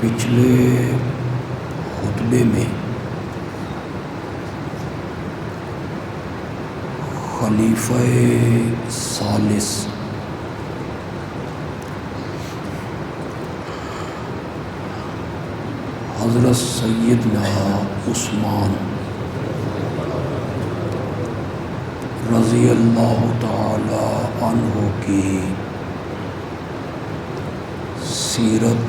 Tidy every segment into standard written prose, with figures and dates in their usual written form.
پچھلے خطبے میں خلیفہ ثالث حضرت سیدنا عثمان رضی اللہ تعالی عنہ کی سیرت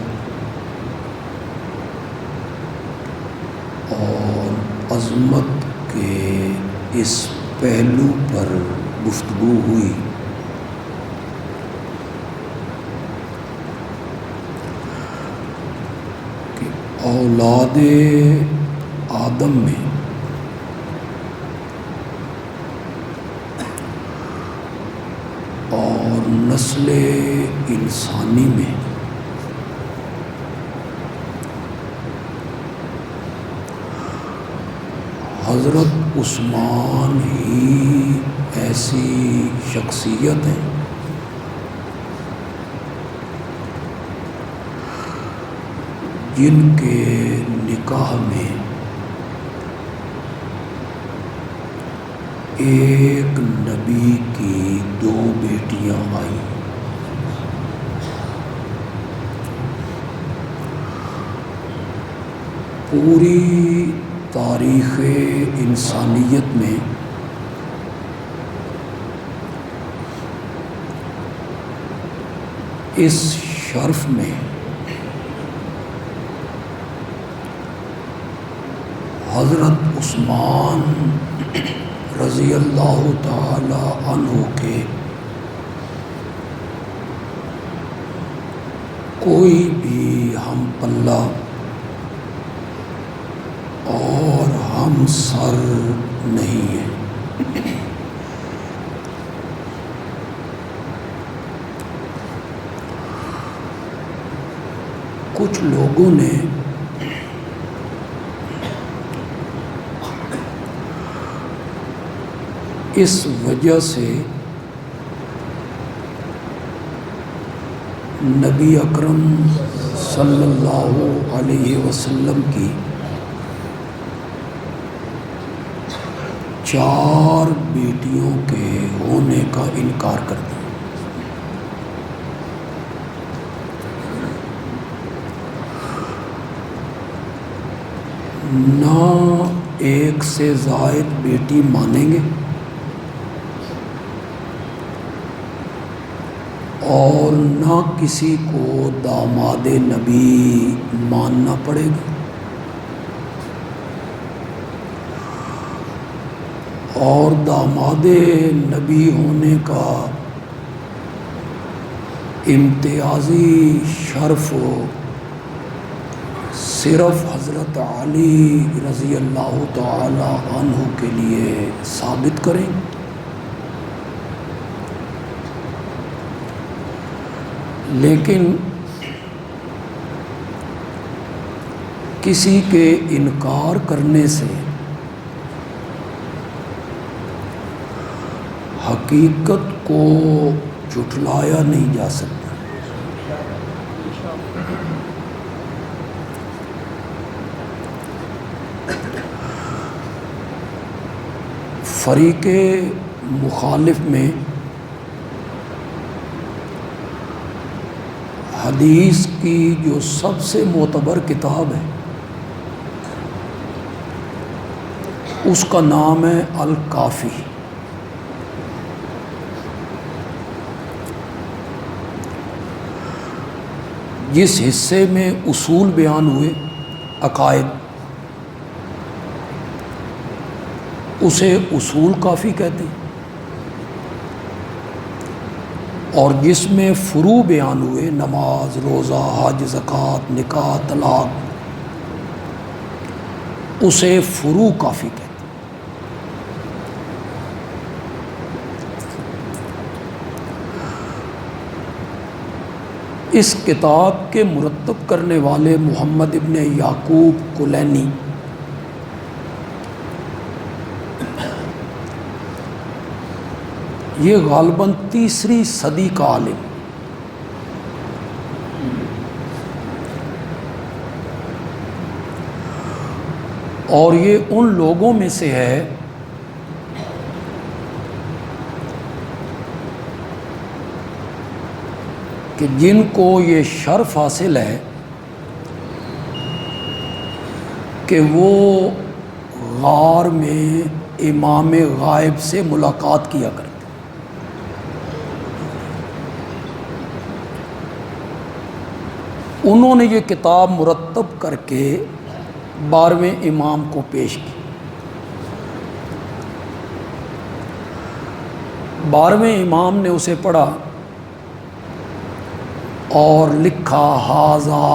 اور عظمت کے اس پہلو پر گفتگو ہوئی کہ اولاد آدم میں اور نسل انسانی میں حضرت عثمان ہی ایسی شخصیت ہے جن کے نکاح میں ایک نبی کی 2 بیٹیاں آئیں۔ پوری تاریخ انسانیت میں اس شرف میں حضرت عثمان رضی اللہ تعالی عنہ کے کوئی بھی ہم پلہ اور ہم سر نہیں ہے۔ کچھ لوگوں نے اس وجہ سے نبی اکرم صلی اللہ علیہ وسلم کی 4 بیٹیوں کے ہونے کا انکار کر دیا۔ نہ ایک سے زائد بیٹی مانیں گے اور نہ کسی کو داماد نبی ماننا پڑے گا، اور داماد نبی ہونے کا امتیازی شرف صرف حضرت علی رضی اللہ تعالی عنہ کے لیے ثابت کریں۔ لیکن کسی کے انکار کرنے سے حقیقت کو جھٹلایا نہیں جا سکتا۔ فریق مخالف میں حدیث کی جو سب سے معتبر کتاب ہے اس کا نام ہے الکافی۔ جس حصے میں اصول بیان ہوئے، عقائد، اسے اصول کافی کہتے ہیں، اور جس میں فروع بیان ہوئے، نماز، روزہ، حج، زکوٰۃ، نکاح، طلاق، اسے فروع کافی کہتے ہیں۔ اس کتاب کے مرتب کرنے والے محمد ابن یعقوب کلینی یہ غالباً 3ری صدی کا عالم، اور یہ ان لوگوں میں سے ہے کہ جن کو یہ شرف حاصل ہے کہ وہ غار میں امام غائب سے ملاقات کیا کرتے. انہوں نے یہ کتاب مرتب کر کے 12ویں امام کو پیش کی. 12ویں امام نے اسے پڑھا اور لکھا ھذا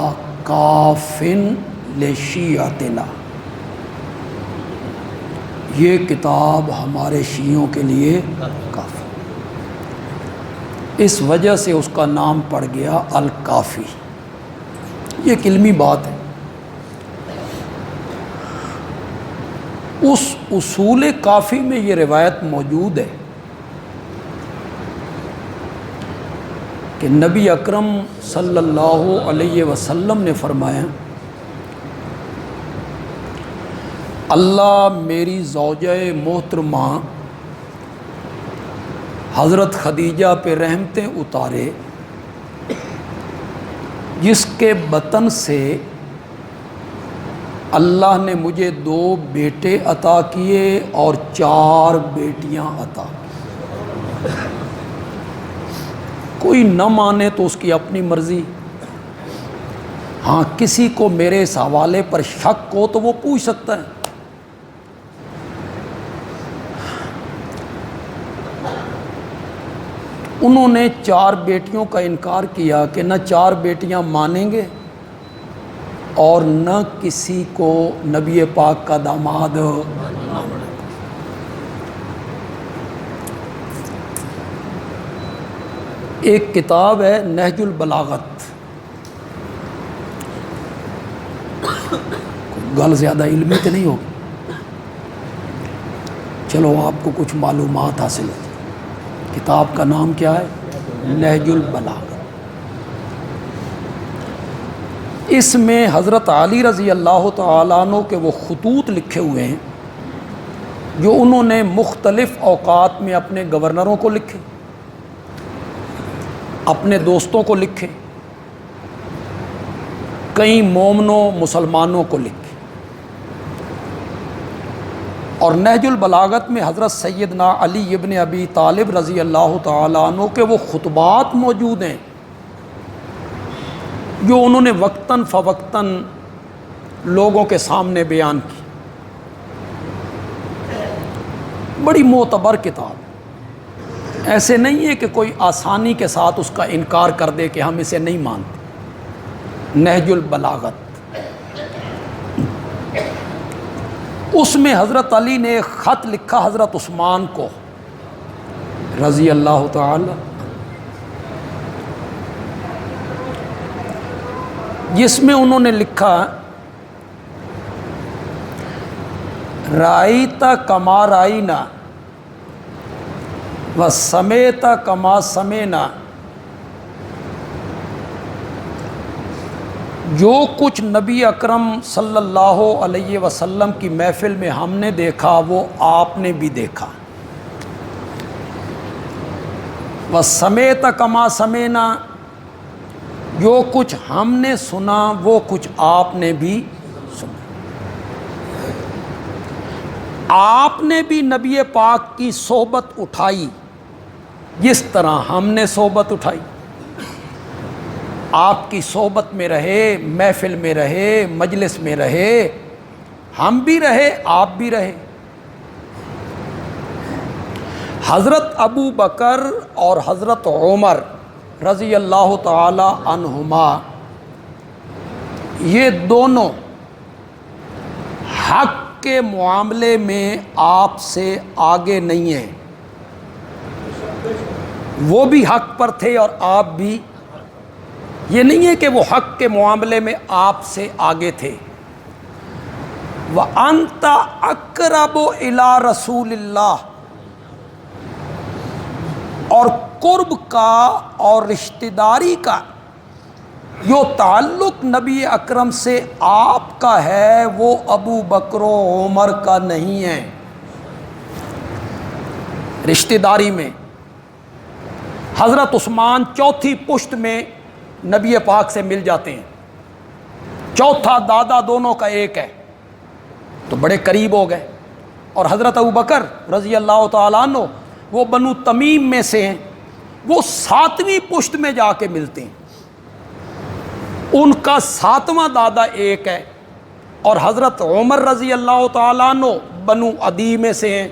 کافن لشیعتنا، یہ کتاب ہمارے شیعوں کے لیے کافی. اس وجہ سے اس کا نام پڑ گیا الکافی. یہ ایک علمی بات ہے. اس اصول کافی میں یہ روایت موجود ہے کہ نبی اکرم صلی اللہ علیہ وسلم نے فرمایا اللہ میری زوجہ محترمہ حضرت خدیجہ پہ رحمتیں اتارے جس کے بطن سے اللہ نے مجھے 2 بیٹے عطا کیے اور 4 بیٹیاں عطا کی. کوئی نہ مانے تو اس کی اپنی مرضی. ہاں کسی کو میرے اس حوالے پر شک ہو تو وہ پوچھ سکتا ہے. انہوں نے 4 بیٹیوں کا انکار کیا کہ نہ 4 بیٹیاں مانیں گے اور نہ کسی کو نبی پاک کا داماد. ایک کتاب ہے نہج البلاغت، گل زیادہ علمی تو نہیں ہوگی، چلو آپ کو کچھ معلومات حاصل ہو. کتاب کا نام کیا ہے؟ نہج البلاغت. اس میں حضرت علی رضی اللہ تعالیٰ عنہ کے وہ خطوط لکھے ہوئے ہیں جو انہوں نے مختلف اوقات میں اپنے گورنروں کو لکھے، اپنے دوستوں کو لکھے، کئی مومنوں مسلمانوں کو لکھے. اور نہج البلاغت میں حضرت سیدنا علی ابن ابی طالب رضی اللہ تعالیٰ عنہ کے وہ خطبات موجود ہیں جو انہوں نے وقتاً فوقتاً لوگوں کے سامنے بیان کی. بڑی معتبر کتاب، ایسے نہیں ہے کہ کوئی آسانی کے ساتھ اس کا انکار کر دے کہ ہم اسے نہیں مانتے. نہج البلاغت، اس میں حضرت علی نے ایک خط لکھا حضرت عثمان کو رضی اللہ تعالی، جس میں انہوں نے لکھا رائیتا کما رائینا و سمیتا کما سمینا، جو کچھ نبی اکرم صلی اللہ علیہ وسلم کی محفل میں ہم نے دیکھا وہ آپ نے بھی دیکھا. وَسَمِعْتَ كَمَا سَمِعْنَا، جو کچھ ہم نے سنا وہ کچھ آپ نے بھی سنا. آپ نے بھی نبی پاک کی صحبت اٹھائی جس طرح ہم نے صحبت اٹھائی. آپ کی صحبت میں رہے، محفل میں رہے، مجلس میں رہے، ہم بھی رہے، آپ بھی رہے. حضرت ابو بکر اور حضرت عمر رضی اللہ تعالی عنہما یہ دونوں حق کے معاملے میں آپ سے آگے نہیں ہیں. وہ بھی حق پر تھے اور آپ بھی. یہ نہیں ہے کہ وہ حق کے معاملے میں آپ سے آگے تھے. وَأَنْتَ أَقْرَبُ إِلَىٰ رَسُولِ اللَّهِ، اور قرب کا اور رشتہ داری کا جو تعلق نبی اکرم سے آپ کا ہے وہ ابو بکر و عمر کا نہیں ہے۔ رشتہ داری میں حضرت عثمان چوتھی پشت میں نبی پاک سے مل جاتے ہیں، چوتھا دادا دونوں کا ایک ہے، تو بڑے قریب ہو گئے۔ اور حضرت ابو بکر رضی اللہ تعالیٰ عنہ وہ بنو تمیم میں سے ہیں، وہ ساتویں پشت میں جا کے ملتے ہیں، ان کا ساتواں دادا ایک ہے۔ اور حضرت عمر رضی اللہ تعالیٰ عنہ بنو عدی میں سے ہیں،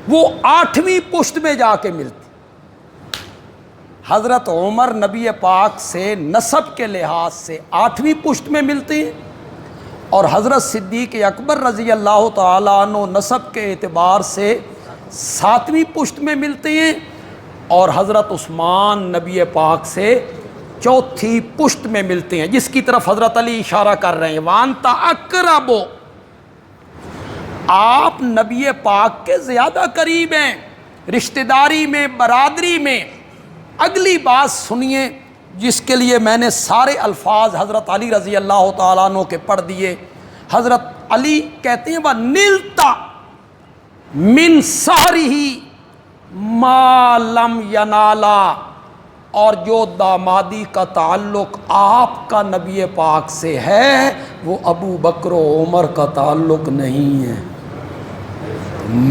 وہ آٹھویں پشت میں جا کے ملتے ہیں۔ حضرت عمر نبی پاک سے نسب کے لحاظ سے آٹھویں پشت میں ملتے ہیں، اور حضرت صدیق اکبر رضی اللہ تعالیٰ عنہ نسب کے اعتبار سے ساتویں پشت میں ملتے ہیں، اور حضرت عثمان نبی پاک سے چوتھی پشت میں ملتے ہیں، جس کی طرف حضرت علی اشارہ کر رہے ہیں، وانتا اقربو، آپ نبی پاک کے زیادہ قریب ہیں رشتہ داری میں، برادری میں۔ اگلی بات سنیے جس کے لیے میں نے سارے الفاظ حضرت علی رضی اللہ تعالیٰ عنہ کے پڑھ دیے۔ حضرت علی کہتے ہیں وَنِلْتَ مِنْ سَحْرِهِ مَا لَمْ يَنَالَا، اور جو دامادی کا تعلق آپ کا نبی پاک سے ہے وہ ابو بکر و عمر کا تعلق نہیں ہے۔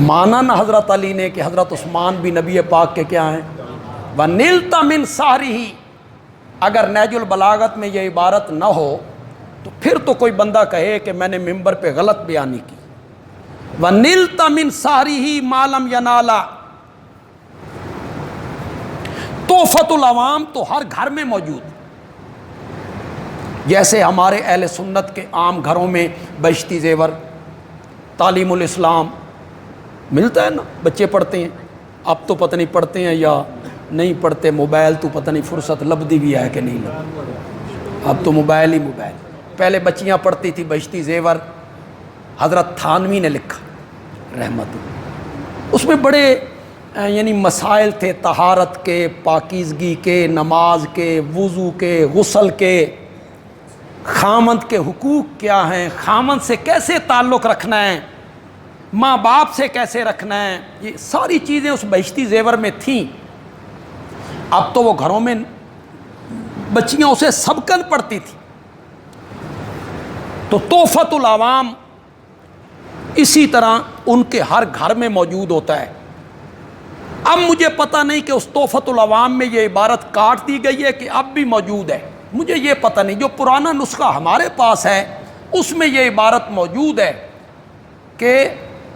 مانا نہ حضرت علی نے کہ حضرت عثمان بھی نبی پاک کے کیا ہیں، وَنِلْتَ مِنْ سَحْرِهِ۔ اگر نہج البلاغت میں یہ عبارت نہ ہو تو پھر تو کوئی بندہ کہے کہ میں نے ممبر پہ غلط بیانی کی۔ وَنِلْتَ مِنْ سَحْرِهِ مَا لَمْ يَنَالَا، تحفۃ العوام تو ہر گھر میں موجود ہے، جیسے ہمارے اہل سنت کے عام گھروں میں بہشتی زیور، تعلیم الاسلام ملتا ہے نا، بچے پڑھتے ہیں، اب تو پتہ نہیں پڑھتے ہیں یا نہیں پڑھتے، موبائل تو پتہ نہیں فرصت لبدی بھی ہے کہ نہیں لبدی، اب تو موبائل ہی موبائل۔ پہلے بچیاں پڑھتی تھی بہشتی زیور، حضرت تھانوی نے لکھا رحمت، اس میں بڑے یعنی مسائل تھے طہارت کے، پاکیزگی کے، نماز کے، وضو کے، غسل کے، خامند کے حقوق کیا ہیں، خامند سے کیسے تعلق رکھنا ہے، ماں باپ سے کیسے رکھنا ہے، یہ ساری چیزیں اس بہشتی زیور میں تھیں۔ اب تو وہ گھروں میں بچیاں اسے سبقن پڑھتی تھی۔ تو تحفۃ العوام اسی طرح ان کے ہر گھر میں موجود ہوتا ہے۔ اب مجھے پتہ نہیں کہ اس تحفۃ العوام میں یہ عبارت کاٹ دی گئی ہے کہ اب بھی موجود ہے، مجھے یہ پتہ نہیں۔ جو پرانا نسخہ ہمارے پاس ہے اس میں یہ عبارت موجود ہے کہ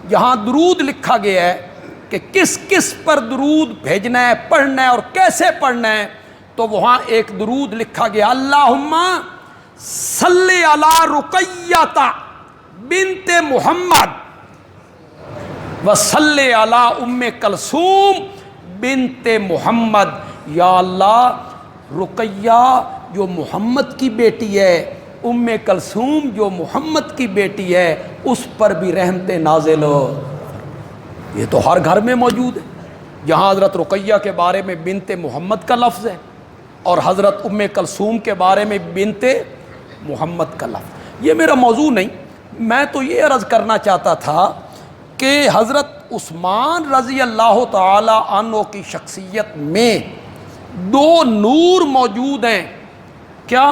یہاں درود لکھا گیا ہے کہ کس کس پر درود بھیجنا ہے، پڑھنا ہے اور کیسے پڑھنا ہے، تو وہاں ایک درود لکھا گیا، اللہم صلی علی رقیہ بنت محمد وصلی علی ام کلثوم بنت محمد، یا اللہ رقیہ جو محمد کی بیٹی ہے، ام کلثوم جو محمد کی بیٹی ہے، اس پر بھی رحمت نازل ہو۔ یہ تو ہر گھر میں موجود ہے، جہاں حضرت رقیہ کے بارے میں بنت محمد کا لفظ ہے اور حضرت ام کلثوم کے بارے میں بنت محمد کا لفظ۔ یہ میرا موضوع نہیں، میں تو یہ عرض کرنا چاہتا تھا کہ حضرت عثمان رضی اللہ تعالی عنہ کی شخصیت میں دو نور موجود ہیں، کیا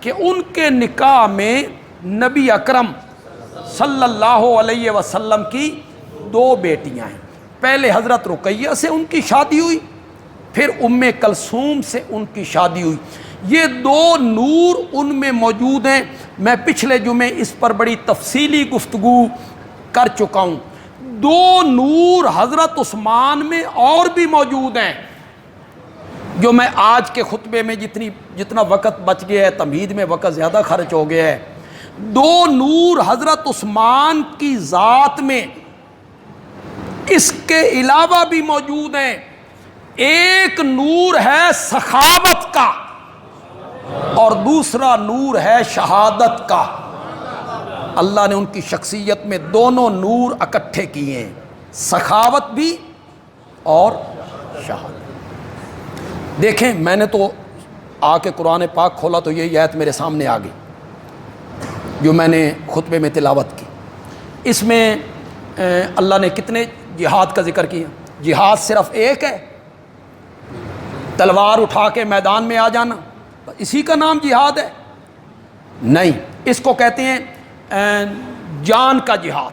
کہ ان کے نکاح میں نبی اکرم صلی اللہ علیہ وسلم کی دو بیٹیاں ہیں۔ پہلے حضرت رقیہ سے ان کی شادی ہوئی، پھر ام کلثوم سے ان کی شادی ہوئی۔ یہ دو نور ان میں موجود ہیں۔ میں پچھلے جمعے اس پر بڑی تفصیلی گفتگو کر چکا ہوں۔ دو نور حضرت عثمان میں اور بھی موجود ہیں، جو میں آج کے خطبے میں جتنا وقت بچ گیا ہے، تمہید میں وقت زیادہ خرچ ہو گیا ہے۔ دو نور حضرت عثمان کی ذات میں اس کے علاوہ بھی موجود ہیں۔ ایک نور ہے سخاوت کا اور دوسرا نور ہے شہادت کا۔ اللہ نے ان کی شخصیت میں دونوں نور اکٹھے کیے ہیں، سخاوت بھی اور شہادت۔ دیکھیں، میں نے تو آ کے قرآن پاک کھولا تو یہی آیت میرے سامنے آ گئی جو میں نے خطبے میں تلاوت کی. اس میں اللہ نے کتنے جہاد کا ذکر کیا. جہاد صرف ایک ہے، تلوار اٹھا کے میدان میں آ جانا، اسی کا نام جہاد ہے؟ نہیں، اس کو کہتے ہیں جان کا جہاد،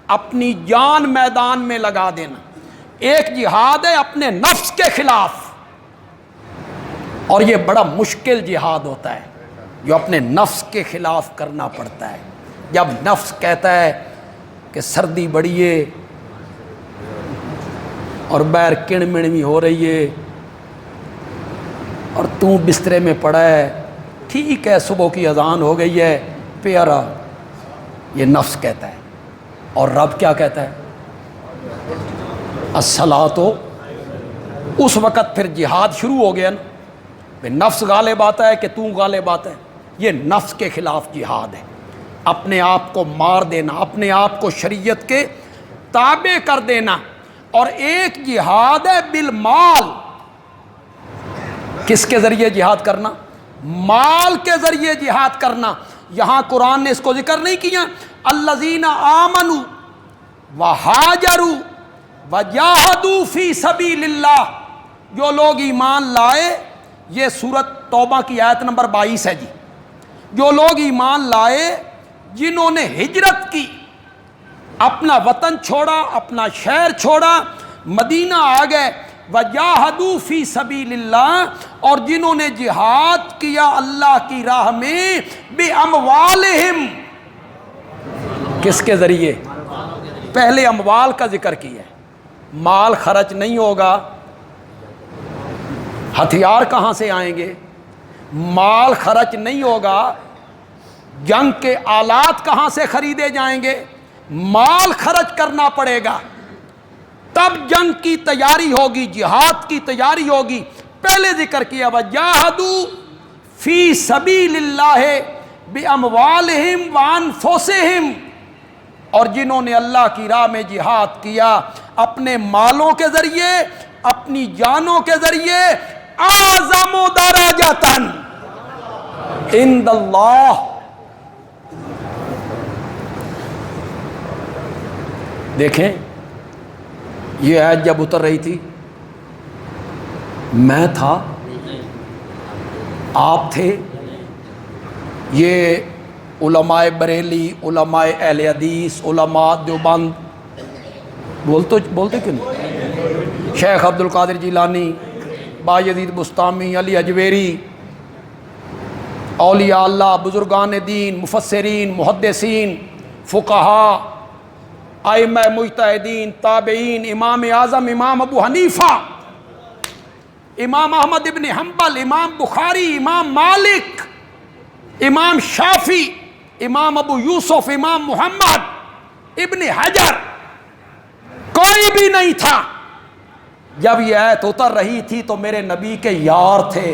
اپنی جان میدان میں لگا دینا. ایک جہاد ہے اپنے نفس کے خلاف، اور یہ بڑا مشکل جہاد ہوتا ہے جو اپنے نفس کے خلاف کرنا پڑتا ہے. جب نفس کہتا ہے کہ سردی بڑی ہے اور باہر کڑ مڑوی ہو رہی ہے اور تو بسترے میں پڑا ہے، ٹھیک ہے صبح کی اذان ہو گئی ہے پیارا، یہ نفس کہتا ہے. اور رب کیا کہتا ہے؟ الصلاۃ. اس وقت پھر جہاد شروع ہو گیا نا، نفس غالب آتا ہے کہ تو غالب آتا ہے. یہ نفس کے خلاف جہاد ہے، اپنے آپ کو مار دینا، اپنے آپ کو شریعت کے تابع کر دینا. اور ایک جہاد ہے بالمال. کس کے ذریعے جہاد کرنا؟ مال کے ذریعے جہاد کرنا. یہاں قرآن نے اس کو ذکر نہیں کیا. الذین آمنوا وہاجروا وجاہدوا فی سبیل اللہ. جو لوگ ایمان لائے، یہ سورۃ توبہ کی آیت نمبر 22 ہے جی. جو لوگ ایمان لائے، جنہوں نے ہجرت کی، اپنا وطن چھوڑا، اپنا شہر چھوڑا، مدینہ آ گئے، وجاہدوا فی سبیل اللہ، اور جنہوں نے جہاد کیا اللہ کی راہ میں، باموالہم. کس کے ذریعے؟ پہلے اموال کا ذکر کیا ہے. مال خرچ نہیں ہوگا، ہتھیار کہاں سے آئیں گے؟ مال خرچ نہیں ہوگا، جنگ کے آلات کہاں سے خریدے جائیں گے؟ مال خرچ کرنا پڑے گا، تب جنگ کی تیاری ہوگی، جہاد کی تیاری ہوگی. پہلے ذکر کیا وجاہدوا فی سبیل اللہ باموالہم وانفسہم. اور جنہوں نے اللہ کی راہ میں جہاد کیا اپنے مالوں کے ذریعے، اپنی جانوں کے ذریعے، اعظم درجۃ عند اللہ. دیکھیں یہ آیت جب اتر رہی تھی، میں تھا، آپ تھے، یہ علماء بریلی، علماء اہل حدیث، علماء دیوبند، بولتے کیوں نہیں؟ شیخ عبد القادر جیلانی، بایزید بستامی، علی اجویری، اولیاء اللہ، بزرگان دین، مفسرین، محدثین، فقہاء، ائمہ مجتہدین، تابعین، امام اعظم امام ابو حنیفہ، امام احمد ابن حنبل، امام بخاری، امام مالک، امام شافعی، امام ابو یوسف، امام محمد ابن حجر، کوئی بھی نہیں تھا. جب یہ آیت اتر رہی تھی تو میرے نبی کے یار تھے.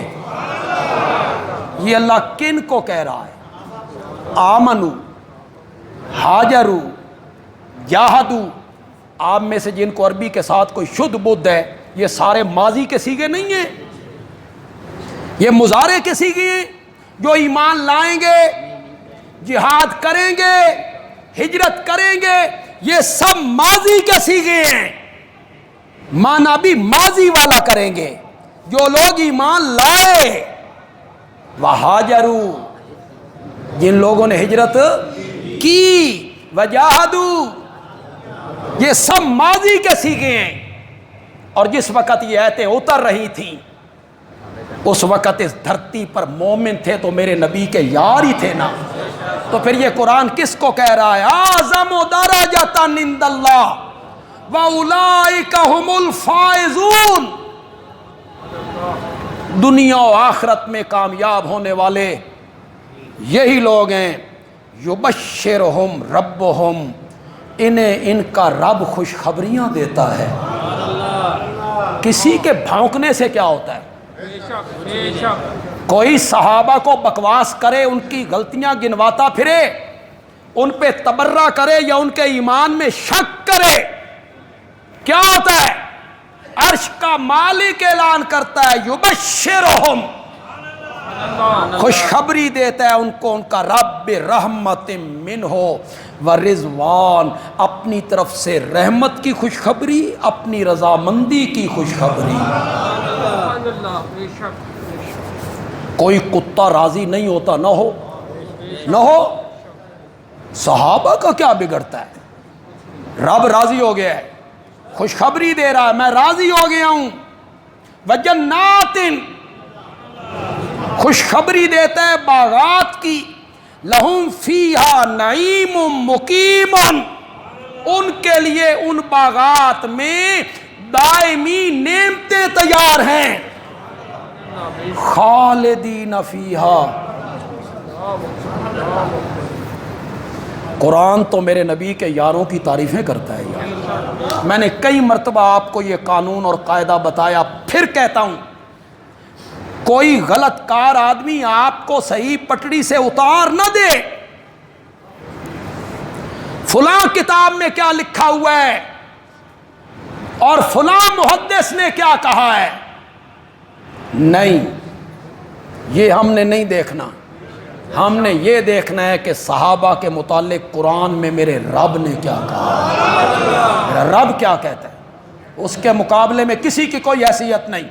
یہ اللہ کن کو کہہ رہا ہے؟ آمنو، ہاجرو، جاہدو. آپ میں سے جن کو عربی کے ساتھ کوئی شدھ بدھ ہے، یہ سارے ماضی کے سیغے نہیں ہیں، یہ مضارع کے سیغے ہیں. جو ایمان لائیں گے، جہاد کریں گے، ہجرت کریں گے، یہ سب ماضی کے سیغے ہیں، مانا بھی ماضی والا کریں گے. جو لوگ ایمان لائے، وہاجروا، جن لوگوں نے ہجرت کی، وجاہدوا، یہ سب ماضی کے سیغے ہیں. اور جس وقت یہ آیتیں اتر رہی تھیں، اس وقت اس دھرتی پر مومن تھے تو میرے نبی کے یار ہی تھے نا. تو پھر یہ قرآن کس کو کہہ رہا ہے؟ اعظم درجۃ عند اللہ واولئک هم الفائزون. دنیا و آخرت میں کامیاب ہونے والے یہی لوگ ہیں. یبشرہم ربہم، انہیں ان کا رب خوشخبریاں دیتا ہے. کسی کے بھونکنے سے کیا ہوتا ہے؟ کوئی صحابہ کو بکواس کرے، ان کی غلطیاں گنواتا پھرے، ان پہ تبرہ کرے یا ان کے ایمان میں شک کرے، کیا ہوتا ہے؟ عرش کا مالک اعلان کرتا ہے یبشرہم، خوشخبری دیتا ہے ان کو ان کا رب رحمت منہ و رضوان، اپنی طرف سے رحمت کی خوشخبری، اپنی رضامندی کی خوشخبری۔ کوئی کتا راضی نہیں ہوتا، نہ ہو، صحابہ کا کیا بگڑتا ہے؟ رب راضی ہو گیا ہے، خوشخبری دے رہا ہے میں راضی ہو گیا ہوں۔ وجنات، خوشخبری دیتا ہے باغات کی، لہم فیہا نعیم مقیم، ان کے لیے ان باغات میں دائمی نعمتیں تیار ہیں، خالدین فیہا۔ قرآن تو میرے نبی کے یاروں کی تعریفیں کرتا ہے یار۔ میں نے کئی مرتبہ آپ کو یہ قانون اور قاعدہ بتایا، پھر کہتا ہوں، کوئی غلط کار آدمی آپ کو صحیح پٹڑی سے اتار نہ دے، فلاں کتاب میں کیا لکھا ہوا ہے اور فلاں محدث نے کیا کہا ہے، نہیں، یہ ہم نے نہیں دیکھنا۔ ہم نے یہ دیکھنا ہے کہ صحابہ کے متعلق قرآن میں میرے رب نے کیا کہا، میرا رب کیا کہتا ہے، اس کے مقابلے میں کسی کی کوئی حیثیت نہیں،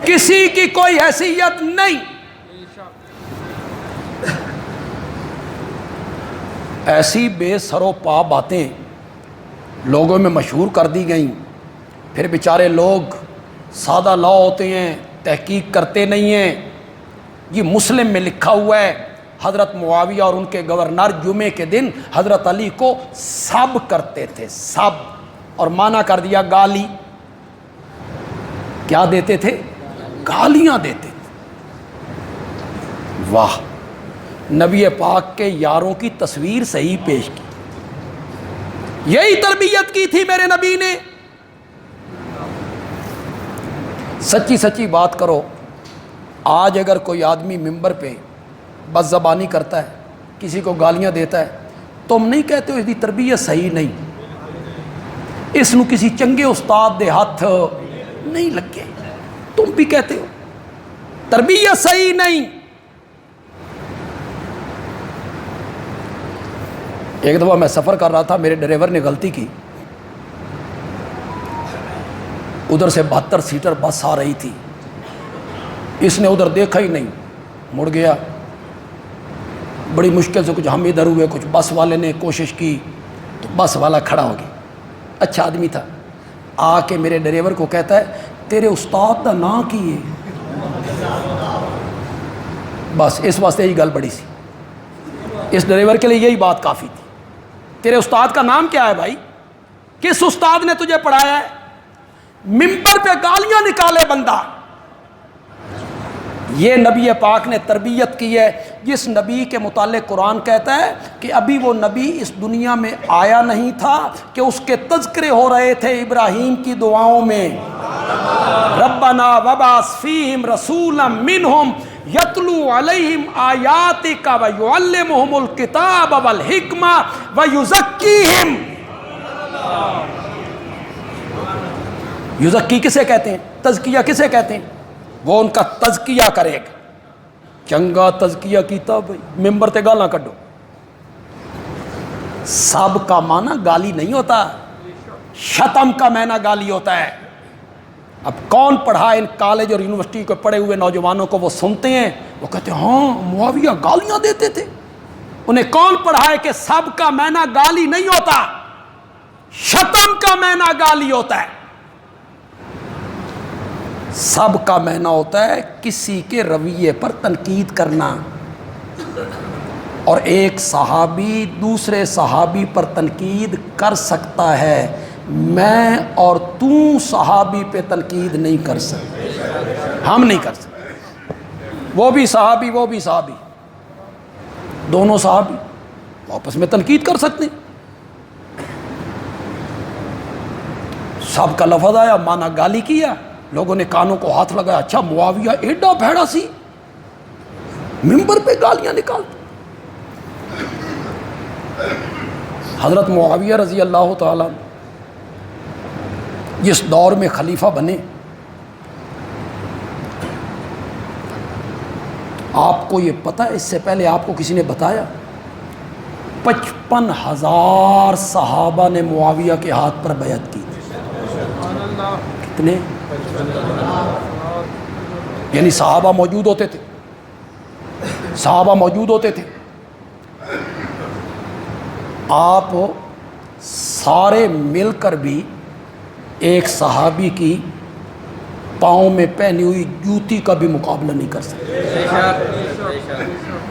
کسی کی کوئی حیثیت نہیں۔ ایسی بے سر و پا باتیں لوگوں میں مشہور کر دی گئیں، پھر بیچارے لوگ سادہ لا ہوتے ہیں، تحقیق کرتے نہیں ہیں۔ یہ مسلم میں لکھا ہوا ہے، حضرت معاویہ اور ان کے گورنر جمعے کے دن حضرت علی کو سب کرتے تھے، سب، اور مانا کر دیا گالی، کیا دیتے تھے؟ گالیاں دیتے تھے۔ واہ، نبی پاک کے یاروں کی تصویر صحیح پیش کی، یہی تربیت کی تھی میرے نبی نے۔ سچی سچی بات کرو، آج اگر کوئی آدمی ممبر پہ بد زبانی کرتا ہے، کسی کو گالیاں دیتا ہے، تم نہیں کہتے ہو اس دی تربیت صحیح نہیں، اس نو کسی چنگے استاد دے ہاتھ نہیں لگے، تم بھی کہتے ہو تربیت صحیح نہیں۔ ایک دفعہ میں سفر کر رہا تھا، میرے ڈرائیور نے غلطی کی، ادھر سے 72 سیٹر بس آ رہی تھی، اس نے ادھر دیکھا ہی نہیں، مڑ گیا، بڑی مشکل سے کچھ ہم ادھر ہوئے، کچھ بس والے نے کوشش کی تو بس والا کھڑا ہو گیا، اچھا آدمی تھا، آ کے میرے ڈرائیور کو کہتا ہے تیرے استاد دا نام کی ہے؟ بس اس واسطے یہی گل بڑی سی، اس ڈرائیور کے لیے یہی بات کافی تھی، تیرے استاد کا نام کیا ہے بھائی، کس استاد نے تجھے پڑھایا ہے؟ ممبر پہ گالیاں نکالے بندہ۔ یہ نبی پاک نے تربیت کی ہے، جس نبی کے متعلق قرآن کہتا ہے کہ ابھی وہ نبی اس دنیا میں آیا نہیں تھا کہ اس کے تذکرے ہو رہے تھے ابراہیم کی دعاؤں میں، ربنا وبعث فیہم رسولا منہم یتلو علیہم آیاتک ویعلمہم الکتاب والحکمہ ویزکیہم۔ یزکی کسے کہتے ہیں؟ تزکیہ کسے کہتے ہیں؟ وہ ان کا تزکیہ کرے گا، چنگا تزکیہ کیتا بھائی، ممبر تے گالاں کڈو۔ سب کا معنی گالی نہیں ہوتا، شتم کا معنی گالی ہوتا ہے۔ اب کون پڑھا ان کالج اور یونیورسٹی کو پڑھے ہوئے نوجوانوں کو، وہ سنتے ہیں، وہ کہتے ہیں ہاں معاویہ گالیاں دیتے تھے، انہیں کون پڑھا ہے کہ سب کا معنی گالی نہیں ہوتا، شتم کا معنی گالی ہوتا ہے۔ سب کا معنی ہوتا ہے کسی کے رویے پر تنقید کرنا، اور ایک صحابی دوسرے صحابی پر تنقید کر سکتا ہے، میں اور تو صحابی پہ تنقید نہیں کر سکتے، ہم نہیں کر سکتے، وہ بھی صحابی وہ بھی صحابی، دونوں صحابی آپس میں تنقید کر سکتے ہیں۔ سب کا لفظ آیا، مانا گالی کیا، لوگوں نے کانوں کو ہاتھ لگایا، اچھا معاویہ ایڈا بھیڑا سی، ممبر پہ گالیاں نکالتا۔ حضرت معاویہ رضی اللہ تعالیٰ جس دور میں خلیفہ بنے، آپ کو یہ پتہ ہے اس سے پہلے آپ کو کسی نے بتایا 55,000 صحابہ نے معاویہ کے ہاتھ پر بیعت کی تھی. کتنے؟ یعنی صحابہ موجود ہوتے تھے، صحابہ موجود ہوتے تھے. آپ سارے مل کر بھی ایک صحابی کی پاؤں میں پہنی ہوئی جوتی کا بھی مقابلہ نہیں کر سکتے.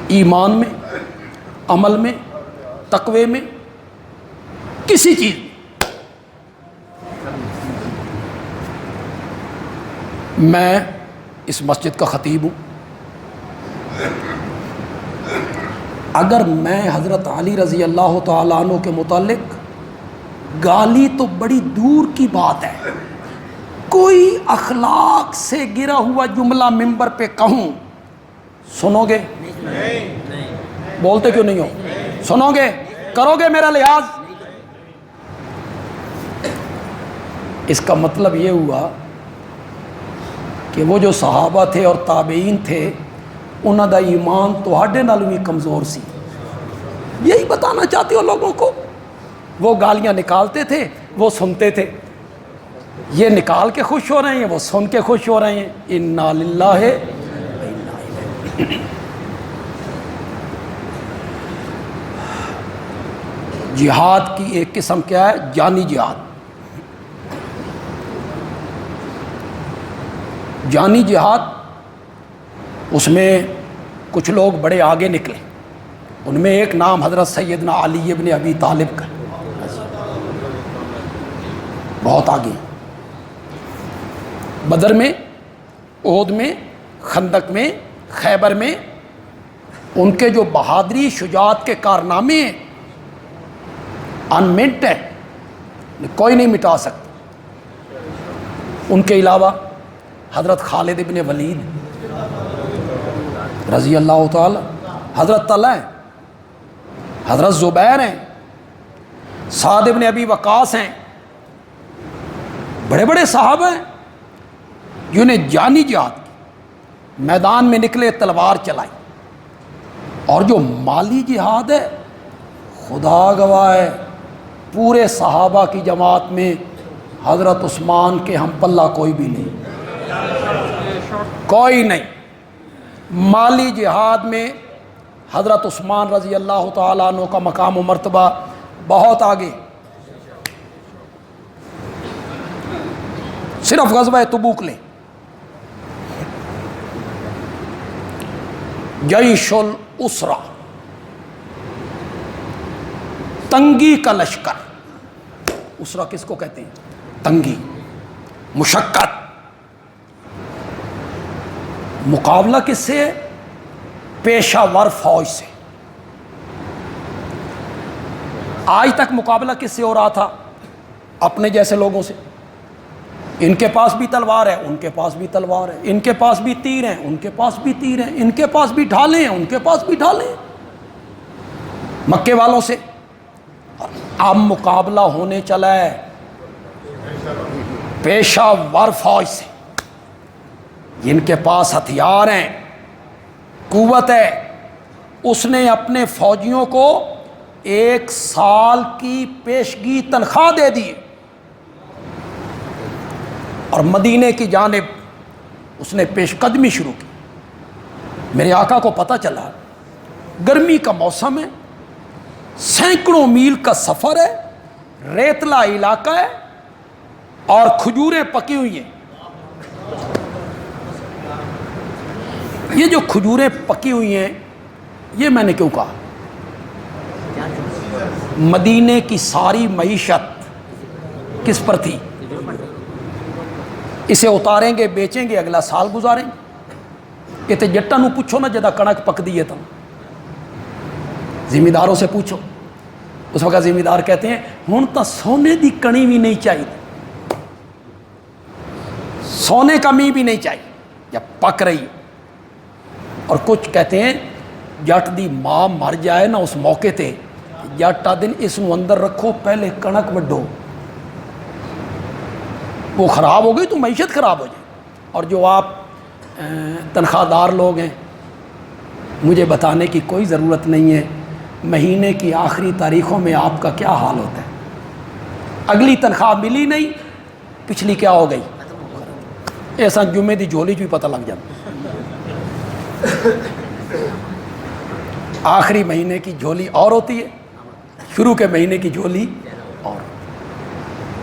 ایمان میں، عمل میں، تقوی میں، کسی چیز میں. میں اس مسجد کا خطیب ہوں. اگر میں حضرت علی رضی اللہ تعالیٰ عنہ کے متعلق گالی تو بڑی دور کی بات ہے، کوئی اخلاق سے گرا ہوا جملہ ممبر پہ کہوں، سنو گے؟ بولتے کیوں نہیں ہو؟ سنو گے؟ کرو گے میرا لحاظ؟ اس کا مطلب یہ ہوا کہ وہ جو صحابہ تھے اور تابعین تھے انہاں دا ایمان تہاڈے نال بھی کمزور سی. یہی بتانا چاہتے ہو لوگوں کو؟ وہ گالیاں نکالتے تھے، وہ سنتے تھے. یہ نکال کے خوش ہو رہے ہیں، وہ سن کے خوش ہو رہے ہیں. انا للہ و انا الیہ. جہاد کی ایک قسم کیا ہے؟ جانی جہاد. جانی جہاد، اس میں کچھ لوگ بڑے آگے نکلے. ان میں ایک نام حضرت سیدنا علی ابن ابی طالب کا، بہت آگے. بدر میں، احد میں، خندق میں، خیبر میں ان کے جو بہادری شجاعت کے کارنامے ہیں انمنٹ ہے، کوئی نہیں مٹا سکتا. ان کے علاوہ حضرت خالد ابن ولید رضی اللہ تعالی، حضرت طلحہ ہیں، حضرت زبیر ہیں، سعد ابن ابی وقاص ہیں. بڑے بڑے صحابہ ہیں جنہیں جانی جہاد کی، میدان میں نکلے، تلوار چلائی. اور جو مالی جہاد ہے، خدا گواہ ہے، پورے صحابہ کی جماعت میں حضرت عثمان کے ہم پلہ کوئی بھی نہیں، کوئی نہیں. مالی جہاد میں حضرت عثمان رضی اللہ تعالیٰ عنہ کا مقام و مرتبہ بہت آگے. صرف غزوہ تبوک لیں، جیش الاسرہ، تنگی کا لشکر. اسرہ کس کو کہتے ہیں؟ تنگی، مشقت. مقابلہ کس سے ہے؟ پیشہ ور فوج سے. آج تک مقابلہ کس سے ہو رہا تھا؟ اپنے جیسے لوگوں سے. ان کے پاس بھی تلوار ہے، ان کے پاس بھی تلوار ہے، ان کے پاس بھی تیر ہیں، ان کے پاس بھی تیر ہیں، ان کے پاس بھی ڈھالیں ہیں، ان کے پاس بھی ڈھالیں ہیں. مکے والوں سے. اب مقابلہ ہونے چلا ہے پیشہ ور فوج سے، جن کے پاس ہتھیار ہیں، قوت ہے. اس نے اپنے فوجیوں کو 1 سال کی پیشگی تنخواہ دے دی اور مدینے کی جانب اس نے پیش قدمی شروع کی. میرے آقا کو پتہ چلا گرمی کا موسم ہے، سینکڑوں میل کا سفر ہے، ریتلا علاقہ ہے اور کھجوریں پکی ہوئی ہیں. یہ جو کھجوریں پکی ہوئی ہیں، یہ میں نے کیوں کہا؟ مدینے کی ساری معیشت کس پر تھی؟ اسے اتاریں گے، بیچیں گے، اگلا سال گزاریں گے. کہتے جٹا نو پوچھو نا جدا کنک پک دیئے تھا، ذمہ داروں سے پوچھو. اس وقت ذمہ دار کہتے ہیں ہن تا سونے دی کڑی بھی نہیں چاہیے، سونے کا می بھی نہیں چاہیے یا پک رہی. اور کچھ کہتے ہیں جٹ دی ماں مر جائے نا اس موقع تے، جٹا دن اس نو اندر رکھو، پہلے کنک وڈو، وہ خراب ہو گئی تو معیشت خراب ہو جائے. اور جو آپ تنخواہ دار لوگ ہیں، مجھے بتانے کی کوئی ضرورت نہیں ہے مہینے کی آخری تاریخوں میں آپ کا کیا حال ہوتا ہے. اگلی تنخواہ ملی نہیں، پچھلی کیا ہو گئی. ایسا جمعے دی جھولی بھی پتہ لگ جاتا. آخری مہینے کی جھولی اور ہوتی ہے، شروع کے مہینے کی جھولی اور.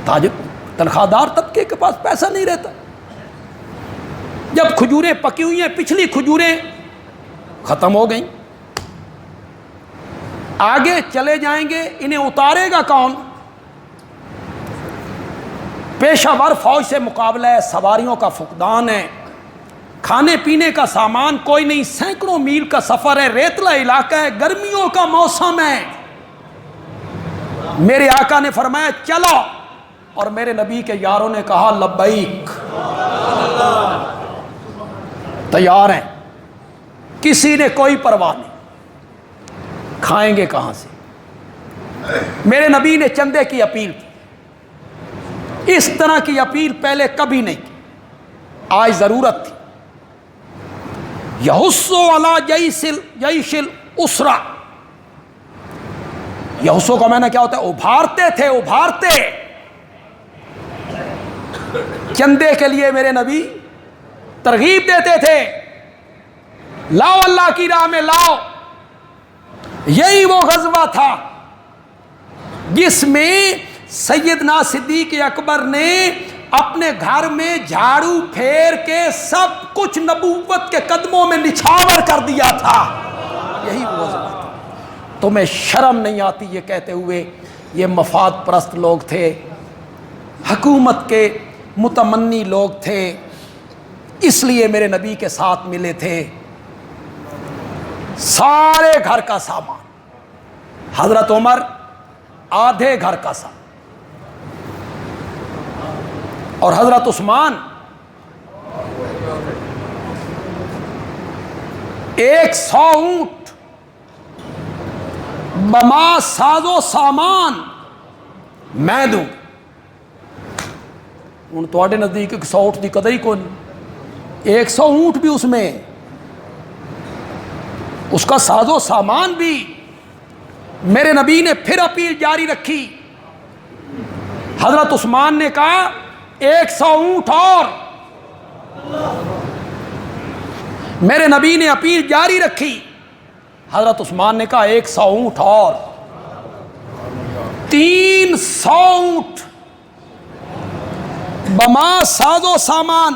تاجر تنخواہ دار طبقے کے پاس پیسہ نہیں رہتا. جب کھجوریں پکی ہوئی ہیں، پچھلی کھجوریں ختم ہو گئیں، آگے چلے جائیں گے، انہیں اتارے گا کون؟ پیشہ ور فوج سے مقابلہ ہے، سواریوں کا فقدان ہے، کھانے پینے کا سامان کوئی نہیں، سینکڑوں میل کا سفر ہے، ریتلا علاقہ ہے، گرمیوں کا موسم ہے. میرے آقا نے فرمایا چلو، اور میرے نبی کے یاروں نے کہا لبیک، تیار ہیں. کسی نے کوئی پرواہ نہیں. کھائیں گے کہاں سے؟ میرے نبی نے چندے کی اپیل کی. اس طرح کی اپیل پہلے کبھی نہیں کی، آج ضرورت تھی. یحسو علی جیش الاسرہ، یحسو کا معنی کیا ہوتا ہے؟ ابھارتے تھے، ابھارتے. چندے کے لیے میرے نبی ترغیب دیتے تھے، لاؤ اللہ کی راہ میں لاؤ. یہی وہ غزوہ تھا جس میں سیدنا صدیق اکبر نے اپنے گھر میں جھاڑو پھیر کے سب کچھ نبوت کے قدموں میں نچھاور کر دیا تھا. یہی وہ غزوہ تھا. تمہیں شرم نہیں آتی یہ کہتے ہوئے یہ مفاد پرست لوگ تھے، حکومت کے متمنی لوگ تھے، اس لیے میرے نبی کے ساتھ ملے تھے. سارے گھر کا سامان، حضرت عمر آدھے گھر کا سامان، اور حضرت عثمان 100 اونٹ بما ساز و سامان میں دوں. ہوں تواڈے نزدیک 100 اونٹ کی قدر ہی کوئی نہیں. 100 اونٹ بھی اس میں، اس کا ساز و سامان بھی. میرے نبی نے پھر اپیل جاری رکھی. حضرت عثمان نے کہا 100 اونٹ اور. میرے نبی نے اپیل جاری رکھی. حضرت عثمان نے کہا 100 اونٹ اور. 300 اونٹ بما ساز و سامان.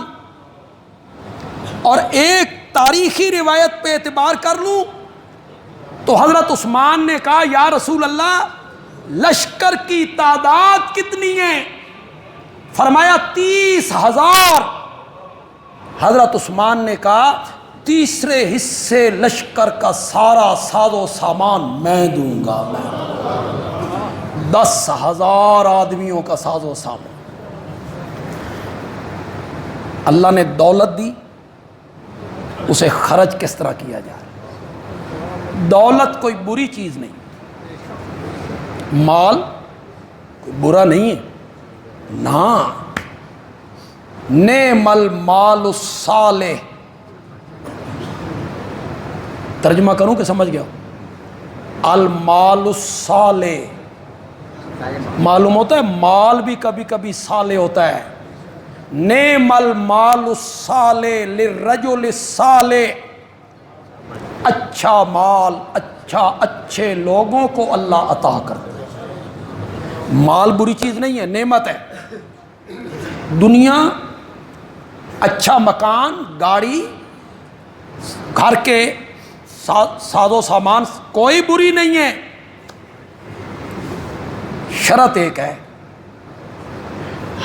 اور ایک تاریخی روایت پہ اعتبار کر لوں تو حضرت عثمان نے کہا یا رسول اللہ لشکر کی تعداد کتنی ہے؟ فرمایا 30,000. حضرت عثمان نے کہا تیسرے حصے لشکر کا سارا ساز و سامان میں دوں گا. 10,000 آدمیوں کا ساز و سامان. اللہ نے دولت دی، اسے خرچ کس طرح کیا جائے. دولت کوئی بری چیز نہیں، مال کوئی برا نہیں ہے. نا نعم المال الصالح. ترجمہ کروں کہ سمجھ گیا؟ المال الصالح معلوم ہوتا ہے مال بھی کبھی کبھی صالح ہوتا ہے. نعم المال الصالح للرجل الصالح. اچھا مال اچھے لوگوں کو اللہ عطا کرتا ہے. مال بری چیز نہیں ہے، نعمت ہے. دنیا، اچھا مکان، گاڑی، گھر کے ساز و سامان کوئی بری نہیں ہے. شرط ایک ہے،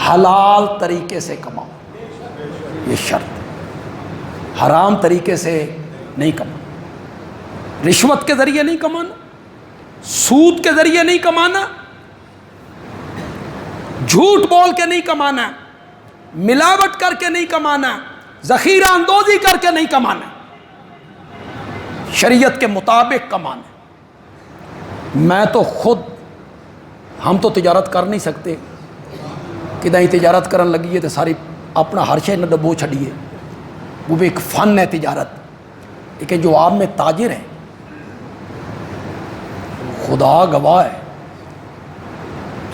حلال طریقے سے کماؤ. یہ شرط، حرام طریقے سے نہیں کمانا. رشوت کے ذریعے نہیں کمانا، سود کے ذریعے نہیں کمانا، جھوٹ بول کے نہیں کمانا، ملاوٹ کر کے نہیں کمانا، ذخیرہ اندوزی کر کے نہیں کمانا، شریعت کے مطابق کمانا. میں تو خود، ہم تو تجارت کر نہیں سکتے، کدیں تجارت کرن لگی ہے تو ساری اپنا ہر شے نہ ڈبو چھڑیے. وہ بھی ایک فن ہے تجارت. لیکن جو آپ میں تاجر ہیں، خدا گواہ ہے،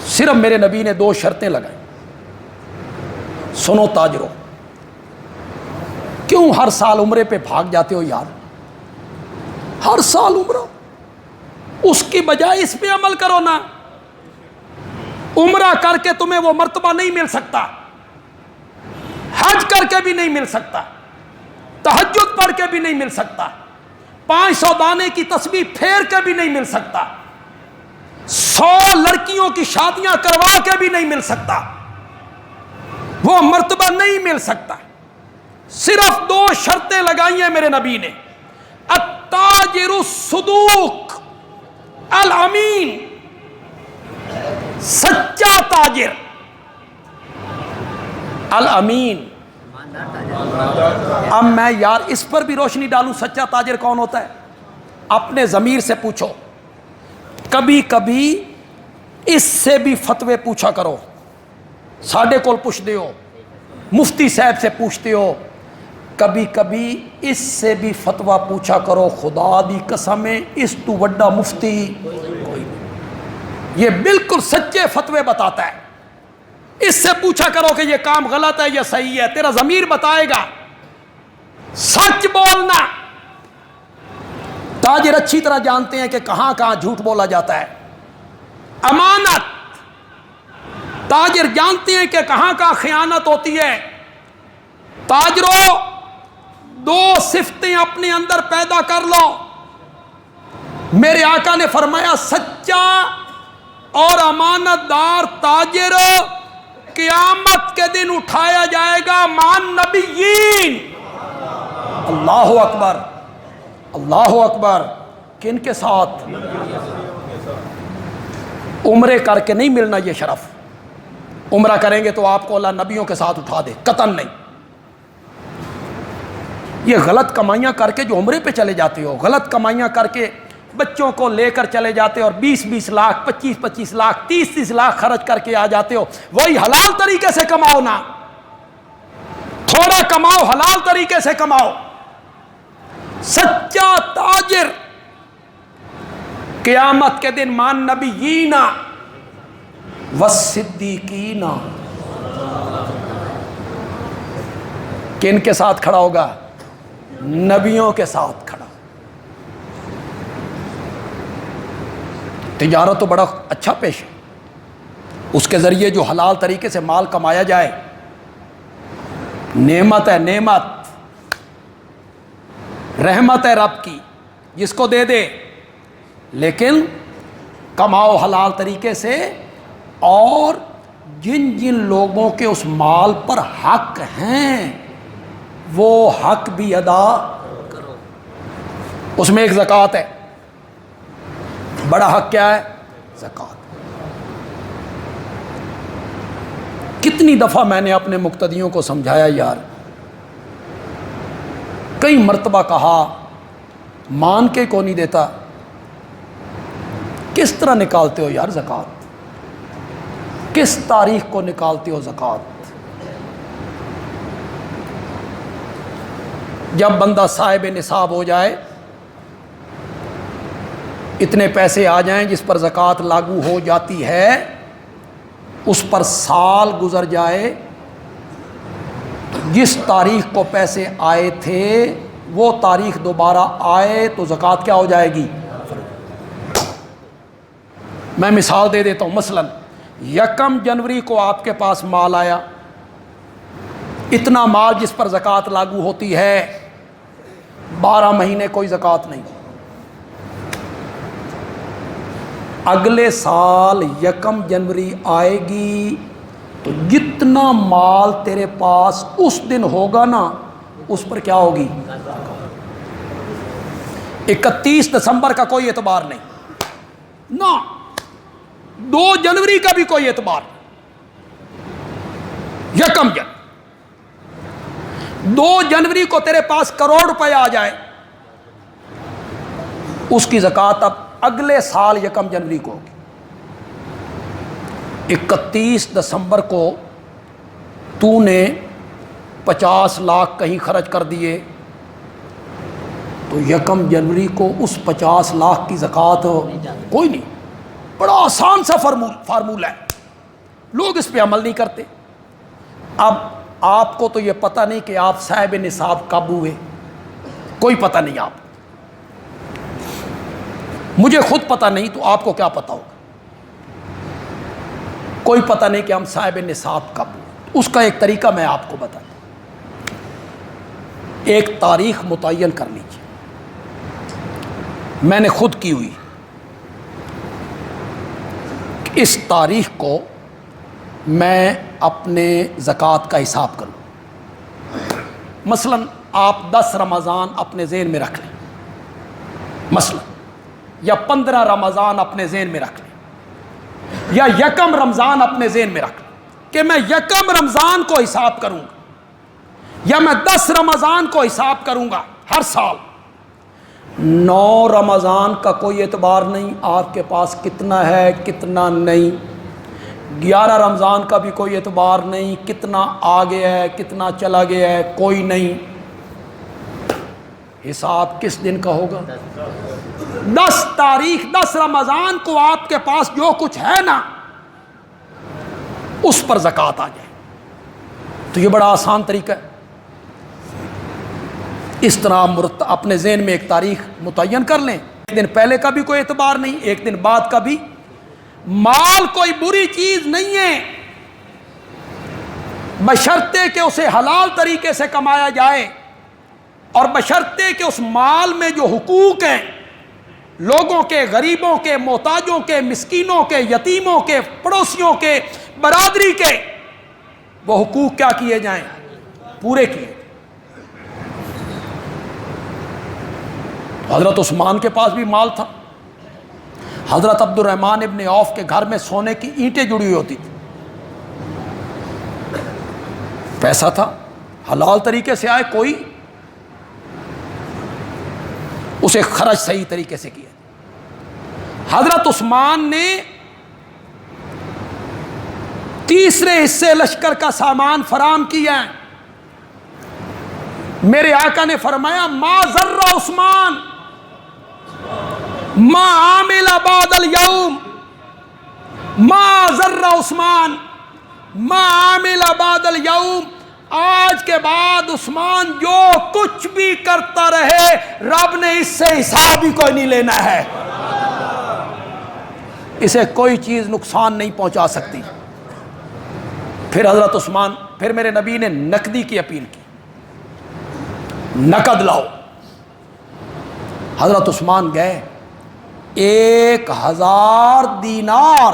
صرف میرے نبی نے 2 شرطیں لگائیں. سنو تاجروں، کیوں ہر سال عمرے پہ بھاگ جاتے ہو یار؟ ہر سال عمرہ، اس کی بجائے اس پہ عمل کرو نا. عمرہ کر کے تمہیں وہ مرتبہ نہیں مل سکتا، حج کر کے بھی نہیں مل سکتا، تہجد پڑھ کے بھی نہیں مل سکتا، 500 دانے کی تسبیح پھیر کے بھی نہیں مل سکتا، 100 لڑکیوں کی شادیاں کروا کے بھی نہیں مل سکتا، وہ مرتبہ نہیں مل سکتا. صرف 2 شرطیں لگائی ہیں میرے نبی نے. التاجر الصدوق الامین، سچا تاجر، الامین. اب میں یار اس پر بھی روشنی ڈالوں، سچا تاجر کون ہوتا ہے؟ اپنے ضمیر سے پوچھو. کبھی کبھی اس سے بھی فتوے پوچھا کرو. ساڈے کول پوچھتے ہو، مفتی صاحب سے پوچھتے ہو، کبھی کبھی اس سے بھی فتویٰ پوچھا کرو. خدا دی قسم ہے، اس تو وڈا مفتی کوئی نہیں. یہ بالکل سچے فتوے بتاتا ہے. اس سے پوچھا کرو کہ یہ کام غلط ہے یا صحیح ہے، تیرا ضمیر بتائے گا. سچ بولنا. تاجر اچھی طرح جانتے ہیں کہ کہاں کہاں جھوٹ بولا جاتا ہے. امانت، تاجر جانتے ہیں کہ کہاں کہاں خیانت ہوتی ہے. تاجروں، 2 صفتیں اپنے اندر پیدا کر لو. میرے آقا نے فرمایا سچا اور امانت دار تاجر قیامت کے دن اٹھایا جائے گا مان نبیین. اللہ اکبر، اللہ اکبر. کن کے ساتھ؟ عمرے کر کے نہیں ملنا یہ شرف. عمرہ کریں گے تو آپ کو اللہ نبیوں کے ساتھ اٹھا دے، قطعاً نہیں. یہ غلط کمائیاں کر کے جو عمرے پہ چلے جاتے ہو، غلط کمائیاں کر کے بچوں کو لے کر چلے جاتے ہو اور 20-20 لاکھ 25-25 لاکھ 30-30 لاکھ خرچ کر کے آ جاتے ہو. وہی حلال طریقے سے کماؤ نا، تھوڑا کماؤ، حلال طریقے سے کماؤ. سچا تاجر قیامت کے دن مان نبیین والصدیقین. کن کے ساتھ کھڑا ہوگا؟ نبیوں کے ساتھ کھڑا. تجارت تو بڑا اچھا پیش ہے، اس کے ذریعے جو حلال طریقے سے مال کمایا جائے نعمت ہے، نعمت، رحمت ہے رب کی، جس کو دے دے. لیکن کماؤ حلال طریقے سے، اور جن جن لوگوں کے اس مال پر حق ہیں وہ حق بھی ادا کرو. اس میں ایک زکوٰۃ ہے. بڑا حق کیا ہے؟ زکوٰۃ. کتنی دفعہ میں نے اپنے مقتدیوں کو سمجھایا یار، کئی مرتبہ کہا، مان کے کو نہیں دیتا. کس طرح نکالتے ہو یار زکوٰۃ؟ کس تاریخ کو نکالتے ہو زکوٰۃ؟ جب بندہ صاحب نصاب ہو جائے، اتنے پیسے آ جائیں جس پر زکوٰۃ لاگو ہو جاتی ہے، اس پر سال گزر جائے، جس تاریخ کو پیسے آئے تھے وہ تاریخ دوبارہ آئے تو زکوٰۃ کیا ہو جائے گی؟ میں مثال دے دیتا ہوں. مثلاً 1 جنوری کو آپ کے پاس مال آیا، اتنا مال جس پر زکوٰۃ لاگو ہوتی ہے، 12 مہینے کوئی زکوٰۃ نہیں. اگلے سال 1 جنوری آئے گی تو جتنا مال تیرے پاس اس دن ہوگا نا، اس پر کیا ہوگی؟ 31 دسمبر کا کوئی اعتبار نہیں نا، 2 جنوری کا بھی کوئی اعتبار نہیں. 1 جنوری، 2 جنوری کو تیرے پاس کروڑ روپے آ جائے، اس کی زکوٰۃ اب اگلے سال 1 جنوری کو ہوگی. 31 دسمبر کو تو نے 50 لاکھ کہیں خرچ کر دیے تو 1 جنوری کو اس 50 لاکھ کی زکوٰۃ کوئی نہیں. بڑا آسان سا فارمولہ ہے، لوگ اس پہ عمل نہیں کرتے. اب آپ کو تو یہ پتہ نہیں کہ آپ صاحب نصاب کب ہوئے، کوئی پتہ نہیں. آپ مجھے خود پتہ نہیں تو آپ کو کیا پتہ ہوگا. کوئی پتہ نہیں کہ ہم صاحب نصاب کب ہوئے. اس کا ایک طریقہ میں آپ کو بتا دوں. ایک تاریخ متعین کر لیجیے، میں نے خود کی ہوئی. اس تاریخ کو میں اپنے زکوٰۃ کا حساب کروں. مثلا آپ 10 رمضان اپنے ذہن میں رکھ لیں، مثلا، یا 15 رمضان اپنے ذہن میں رکھ لیں، یا 1 رمضان اپنے ذہن میں رکھ لیں کہ میں 1 رمضان کو حساب کروں گا، یا میں 10 رمضان کو حساب کروں گا ہر سال. 9 رمضان کا کوئی اعتبار نہیں آپ کے پاس کتنا ہے کتنا نہیں. 11 رمضان کا بھی کوئی اعتبار نہیں کتنا آگے ہے کتنا چلا گیا ہے کوئی نہیں. حساب کس دن کا ہوگا؟ 10 تاریخ 10 رمضان کو آپ کے پاس جو کچھ ہے نا اس پر زکوٰۃ آ جائے. تو یہ بڑا آسان طریقہ ہے. اس طرح اپنے ذہن میں ایک تاریخ متعین کر لیں. ایک دن پہلے کا بھی کوئی اعتبار نہیں، ایک دن بعد کا بھی. مال کوئی بری چیز نہیں ہے بشرطے کہ اسے حلال طریقے سے کمایا جائے، اور بشرطے کہ اس مال میں جو حقوق ہیں لوگوں کے، غریبوں کے، محتاجوں کے، مسکینوں کے، یتیموں کے، پڑوسیوں کے، برادری کے، وہ حقوق کیا کیے جائیں؟ پورے کیے. حضرت عثمان کے پاس بھی مال تھا. حضرت عبد الرحمن ابن عوف کے گھر میں سونے کی اینٹیں جڑی ہوئی ہوتی تھی. پیسہ تھا، حلال طریقے سے آئے، کوئی اسے خرچ صحیح طریقے سے کیا. حضرت عثمان نے تیسرے حصے لشکر کا سامان فراہم کیا. میرے آقا نے فرمایا ما ضر عثمان ما عامل بعد اليوم، ما ضر عثمان ما عامل بعد اليوم. آج کے بعد عثمان جو کچھ بھی کرتا رہے رب نے اس سے حساب ہی کوئی نہیں لینا ہے. اسے کوئی چیز نقصان نہیں پہنچا سکتی. پھر حضرت عثمان، پھر میرے نبی نے نقدی کی اپیل کی، نقد لاؤ. حضرت عثمان گئے، 1000 دینار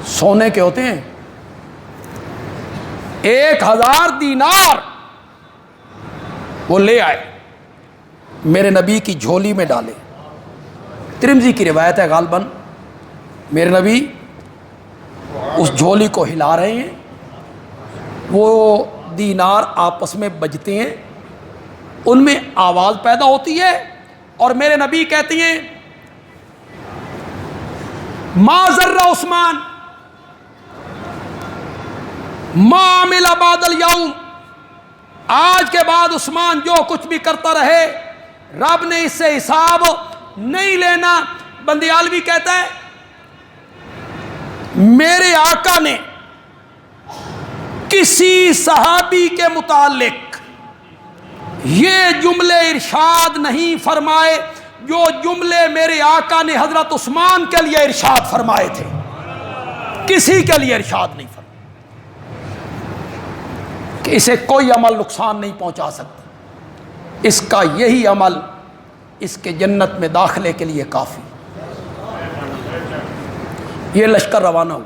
سونے کے ہوتے ہیں، 1000 دینار وہ لے آئے، میرے نبی کی جھولی میں ڈالے. ترمذی کی روایت ہے غالباً میرے نبی اس جھولی کو ہلا رہے ہیں، وہ دینار آپس میں بجتے ہیں، ان میں آواز پیدا ہوتی ہے، اور میرے نبی کہتے ہیں ما ضر عثمان ما عمل بعد اليوم. آج کے بعد عثمان جو کچھ بھی کرتا رہے رب نے اس سے حساب نہیں لینا. بندیالوی کہتا ہے میرے آقا نے کسی صحابی کے متعلق یہ جملے ارشاد نہیں فرمائے جو جملے میرے آقا نے حضرت عثمان کے لیے ارشاد فرمائے تھے. کسی کے لیے ارشاد نہیں فرمائے کہ اسے کوئی عمل نقصان نہیں پہنچا سکتا، اس کا یہی عمل اس کے جنت میں داخلے کے لیے کافی. یہ لشکر روانہ ہو،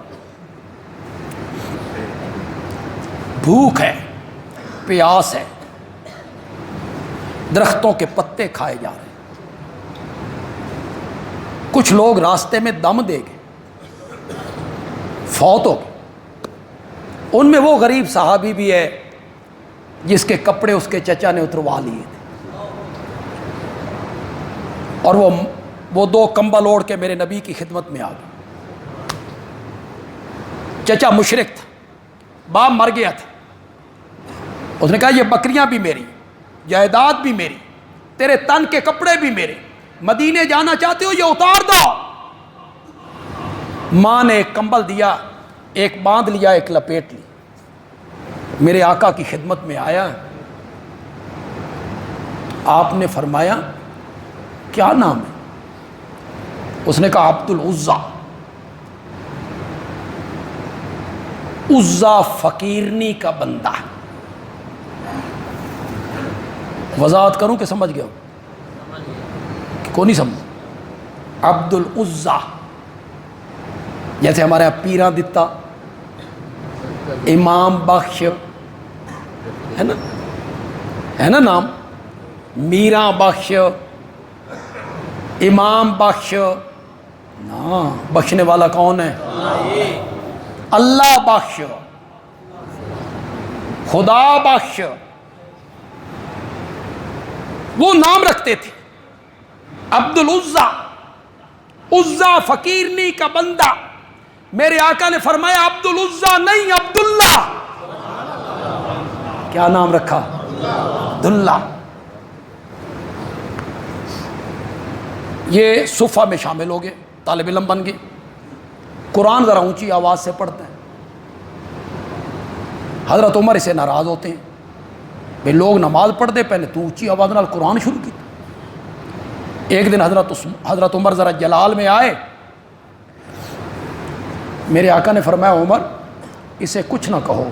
بھوک ہے، پیاس ہے، درختوں کے پتے کھائے جا رہے ہیں. کچھ لوگ راستے میں دم دے گئے، فوت ہو گئے. ان میں وہ غریب صحابی بھی ہے جس کے کپڑے اس کے چچا نے اتروا لیے تھے، اور وہ 2 کمبل اوڑھ کے میرے نبی کی خدمت میں آ گئے. چچا مشرک تھا، باپ مر گیا تھا. اس نے کہا یہ بکریاں بھی میری، جائیداد بھی میری، تیرے تن کے کپڑے بھی میرے، مدینے جانا چاہتے ہو یہ اتار دو۔ ماں نے ایک کمبل دیا، ایک باندھ لیا، ایک لپیٹ لی، میرے آقا کی خدمت میں آیا۔ آپ نے فرمایا کیا نام ہے؟ اس نے کہا عبد العزیٰ۔ عزیٰ فقیرنی کا بندہ۔ وضاحت کروں کہ سمجھ گیا ہو؟ کو نہیں سمجھ؟ عبد العزیٰ جیسے ہمارے یہاں پیرا دتا، امام بخش ہے نا نام، میرا بخش، امام بخش، نا بخشنے والا کون ہے؟ اللہ بخش، خدا بخش، وہ نام رکھتے تھے عبد العزیٰ، عزیٰ فقیرنی کا بندہ۔ میرے آقا نے فرمایا عبد العزیٰ نہیں عبداللہ۔ کیا نام رکھا؟ عبداللہ۔ یہ صفہ میں شامل ہو گئے، طالب علم بن گئے، قرآن ذرا اونچی آواز سے پڑھتے ہیں۔ حضرت عمر اسے ناراض ہوتے ہیں، بھئی لوگ نماز پڑھ دے پہلے تو اونچی آواز نال قرآن شروع کی۔ ایک دن حضرت عمر ذرا جلال میں آئے، میرے آقا نے فرمایا عمر اسے کچھ نہ کہو،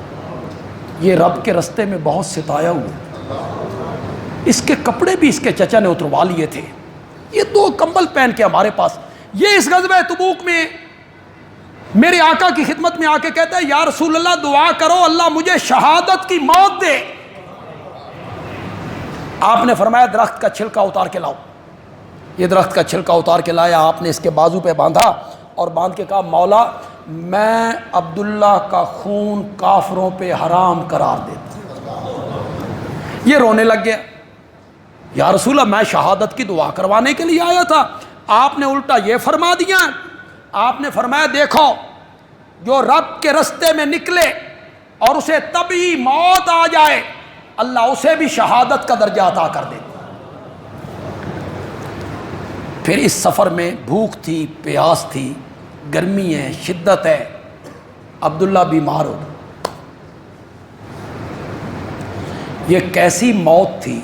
یہ رب کے رستے میں بہت ستایا ہوا، اس کے کپڑے بھی اس کے چچا نے اتروا لیے تھے، یہ 2 کمبل پہن کے ہمارے پاس۔ یہ اس غزوہ تبوک میں میرے آقا کی خدمت میں آ کے کہتا ہے یا رسول اللہ دعا کرو اللہ مجھے شہادت کی موت دے۔ آپ نے فرمایا درخت کا چھلکا اتار کے لاؤ۔ یہ درخت کا چھلکا اتار کے لایا، آپ نے اس کے بازو پہ باندھا اور باندھ کے کہا مولا میں عبداللہ کا خون کافروں پہ حرام قرار دیتا۔ یہ رونے لگ گیا، یا رسول اللہ میں شہادت کی دعا کروانے کے لیے آیا تھا، آپ نے الٹا یہ فرما دیا۔ آپ نے فرمایا دیکھو جو رب کے رستے میں نکلے اور اسے طبعی موت آ جائے اللہ اسے بھی شہادت کا درجہ عطا کر دیتا۔ پھر اس سفر میں بھوک تھی، پیاس تھی، گرمی ہے، شدت ہے، عبداللہ بیمار ہو گیا۔ یہ کیسی موت تھی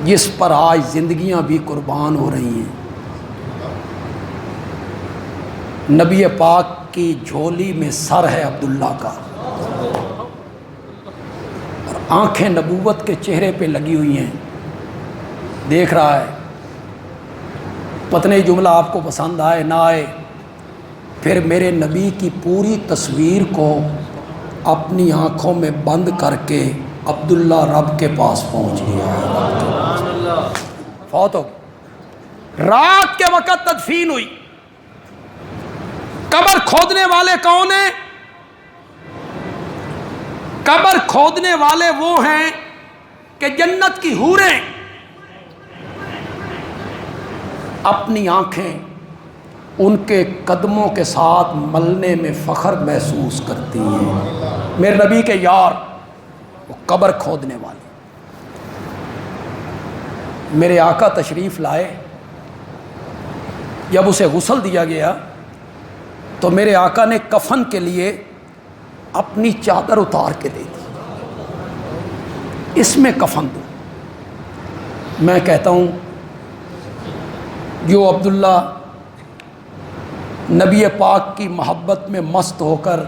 جس پر آج زندگیاں بھی قربان ہو رہی ہیں۔ نبی پاک کی جھولی میں سر ہے عبداللہ کا، اور آنکھیں نبوت کے چہرے پہ لگی ہوئی ہیں، دیکھ رہا ہے۔ پتہ جملہ آپ کو پسند آئے نہ آئے، پھر میرے نبی کی پوری تصویر کو اپنی آنکھوں میں بند کر کے عبداللہ رب کے پاس پہنچ گیا، فوت ہو گیا۔ رات کے وقت تدفین ہوئی۔ قبر کھودنے والے کون ہیں؟ قبر کھودنے والے وہ ہیں کہ جنت کی حوریں اپنی آنکھیں ان کے قدموں کے ساتھ ملنے میں فخر محسوس کرتی ہیں۔ میرے نبی کے یار وہ قبر کھودنے والے۔ میرے آقا تشریف لائے، جب اسے غسل دیا گیا تو میرے آقا نے کفن کے لیے اپنی چادر اتار کے دے دی، اس میں کفن دو۔ میں کہتا ہوں جو عبداللہ نبی پاک کی محبت میں مست ہو کر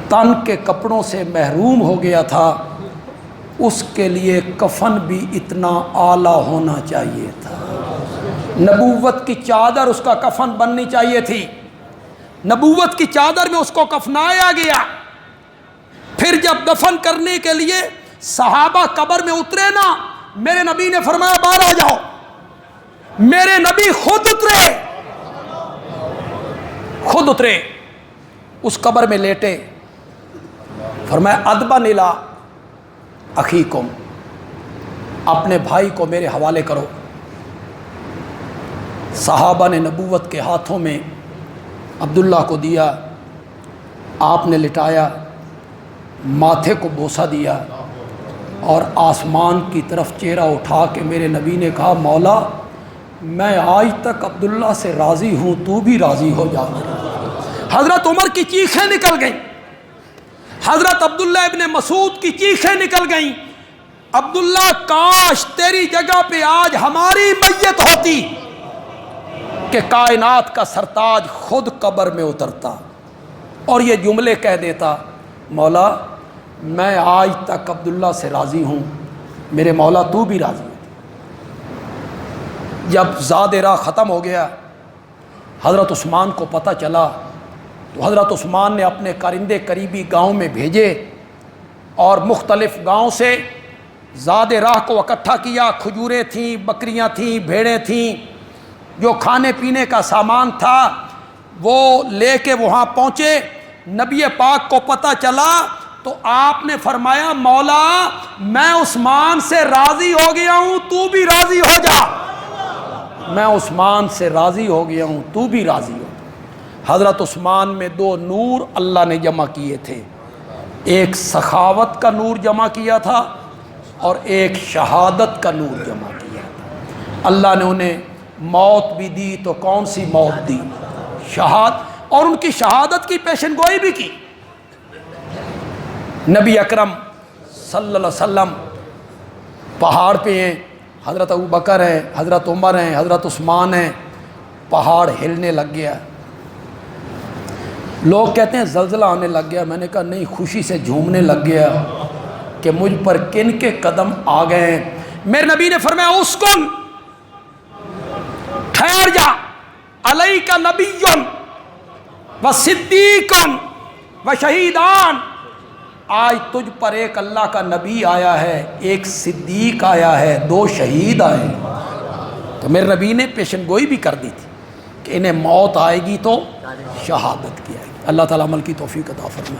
تن کے کپڑوں سے محروم ہو گیا تھا، اس کے لیے کفن بھی اتنا اعلیٰ ہونا چاہیے تھا۔ نبوت کی چادر اس کا کفن بننی چاہیے تھی، نبوت کی چادر میں اس کو کفنایا گیا۔ پھر جب دفن کرنے کے لیے صحابہ قبر میں اترے نا، میرے نبی نے فرمایا باہر آ جاؤ۔ میرے نبی خود اترے، خود اترے، اس قبر میں لیٹے، فرمایا ادبن الی اخیکم، اپنے بھائی کو میرے حوالے کرو۔ صحابہ نے نبوت کے ہاتھوں میں عبداللہ کو دیا، آپ نے لٹایا، ماتھے کو بوسہ دیا، اور آسمان کی طرف چہرہ اٹھا کے میرے نبی نے کہا مولا میں آج تک عبداللہ سے راضی ہوں، تو بھی راضی ہو جا۔ حضرت عمر کی چیخیں نکل گئیں، حضرت عبداللہ ابن مسعود کی چیخیں نکل گئیں، عبداللہ کاش تیری جگہ پہ آج ہماری میت ہوتی کہ کائنات کا سرتاج خود قبر میں اترتا اور یہ جملے کہہ دیتا، مولا میں آج تک عبداللہ سے راضی ہوں، میرے مولا تو بھی راضی ہو۔ جب زاد راہ ختم ہو گیا، حضرت عثمان کو پتہ چلا تو حضرت عثمان نے اپنے کارندے قریبی گاؤں میں بھیجے اور مختلف گاؤں سے زاد راہ کو اکٹھا کیا۔ کھجوریں تھیں، بکریاں تھیں، بھیڑیں تھیں، جو کھانے پینے کا سامان تھا وہ لے کے وہاں پہنچے۔ نبی پاک کو پتہ چلا تو آپ نے فرمایا مولا میں عثمان سے راضی ہو گیا ہوں، تو بھی راضی ہو جا۔ میں عثمان سے راضی ہو گیا ہوں، تو بھی راضی ہو۔ حضرت عثمان میں دو نور اللہ نے جمع کیے تھے، ایک سخاوت کا نور جمع کیا تھا اور ایک شہادت کا نور جمع کیا تھا۔ اللہ نے انہیں موت بھی دی تو کون سی موت دی؟ اور ان کی شہادت کی پیشن گوئی بھی کی۔ نبی اکرم صلی اللہ علیہ وسلم پہاڑ پہ ہیں، حضرت ابوبکر ہیں، حضرت عمر ہیں، حضرت عثمان ہیں، پہاڑ ہلنے لگ گیا۔ لوگ کہتے ہیں زلزلہ آنے لگ گیا، میں نے کہا نہیں، خوشی سے جھومنے لگ گیا کہ مجھ پر کن کے قدم آ گئے ہیں۔ میرے نبی نے فرمایا اسکن، ٹھہر جا، علیک نبی و صدیقن و شہیدان، آج تجھ پر ایک اللہ کا نبی آیا ہے، ایک صدیق آیا ہے، دو شہید آئے ہیں۔ تو میرے نبی نے پیشن گوئی بھی کر دی تھی کہ انہیں موت آئے گی تو شہادت کی آئے گی۔ اللہ تعالیٰ عمل کی توفیق عطا فرمائے۔